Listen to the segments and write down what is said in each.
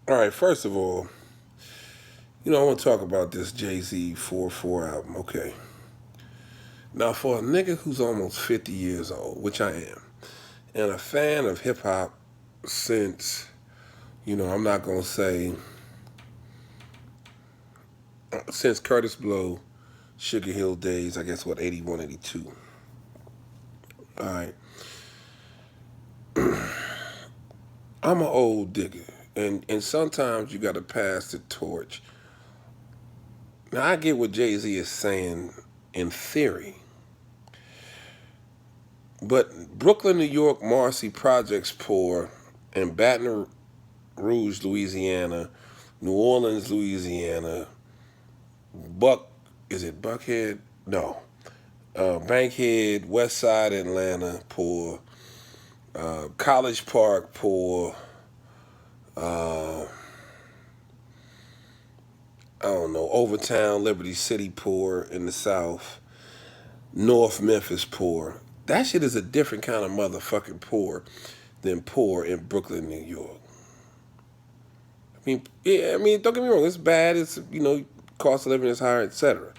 All right, first of all, I want to talk about this Jay-Z 4-4 album. Okay. Now, for a nigga who's almost 50 years old, which I am, and a fan of hip hop since, I'm not going to say, since Curtis Blow, Sugar Hill days, I guess, what, 81, 82. All right. I'm an old digger, and sometimes you got to pass the torch. Now, I get what Jay-Z is saying in theory. But Brooklyn, New York, Marcy Projects poor, and Baton Rouge, Louisiana, New Orleans, Louisiana, Buck, is it Buckhead? No. Bankhead, West Side Atlanta, poor. College Park, poor. Uh, I don't know. Overtown, Liberty City, poor in the South. North Memphis, poor. That shit is a different kind of motherfucking poor than poor in Brooklyn, New York. Don't get me wrong. It's bad. It's cost of living is higher, etc.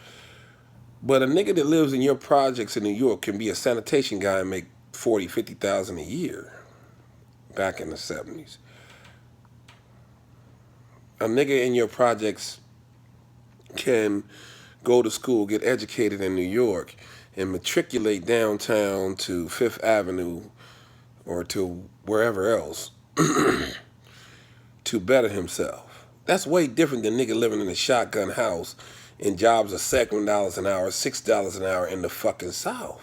But a nigga that lives in your projects in New York can be a sanitation guy and make 40, 50,000 a year. Back in the 70s, a nigga in your projects can go to school, get educated in New York, and matriculate downtown to Fifth Avenue or to wherever else to better himself. That's way different than nigga living in a shotgun house and jobs are $7 an hour, $6 an hour in the fucking South.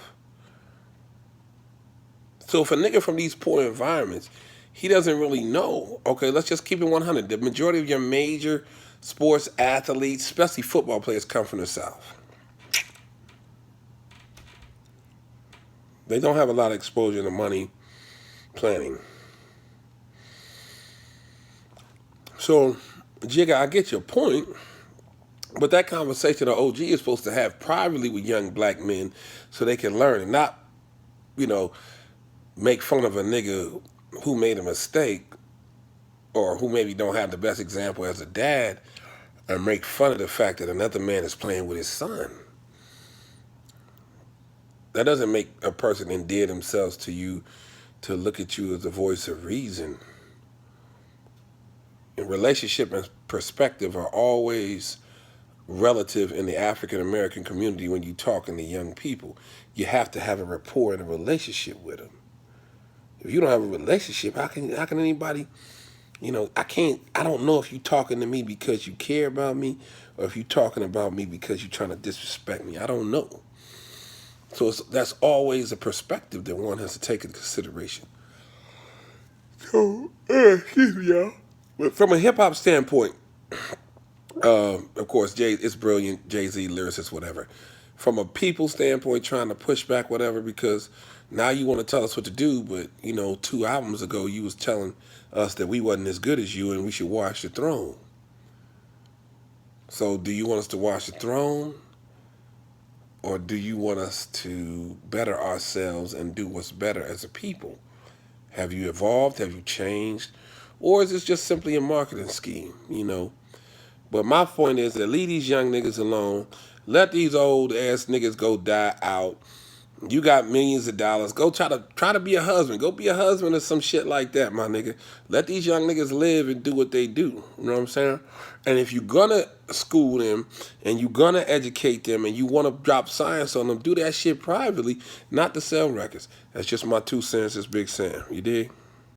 So if a nigga from these poor environments, he doesn't really know. Okay, let's just keep it 100. The majority of your major sports athletes, especially football players, come from the South. They don't have a lot of exposure to money planning. So, Jigga, I get your point, but that conversation the OG is supposed to have privately with young black men so they can learn and not, make fun of a nigga who made a mistake or who maybe don't have the best example as a dad and make fun of the fact that another man is playing with his son. That doesn't make a person endear themselves to you to look at you as a voice of reason. And relationship and perspective are always relative in the African American community when you talking to young people. You have to have a rapport and a relationship with them. If you don't have a relationship, how can anybody, I don't know if you're talking to me because you care about me or if you're talking about me because you're trying to disrespect me. I don't know. So that's always a perspective that one has to take into consideration. So, excuse me, y'all. But from a hip hop standpoint, of course, it's brilliant, Jay-Z, lyricist, whatever. From a people standpoint, trying to push back whatever, because now you want to tell us what to do, but 2 albums ago you was telling us that we wasn't as good as you and we should wash the throne. So do you want us to wash the throne? Or do you want us to better ourselves and do what's better as a people? Have you evolved? Have you changed? Or is this just simply a marketing scheme, But my point is that leave these young niggas alone. Let these old ass niggas go die out. You got millions of dollars. Go try to be a husband. Go be a husband or some shit like that, my nigga. Let these young niggas live and do what they do. You know what I'm saying? And if you're gonna school them and you're gonna educate them and you wanna drop science on them, do that shit privately, not to sell records. That's just my 2 cents as Big Sam. You dig?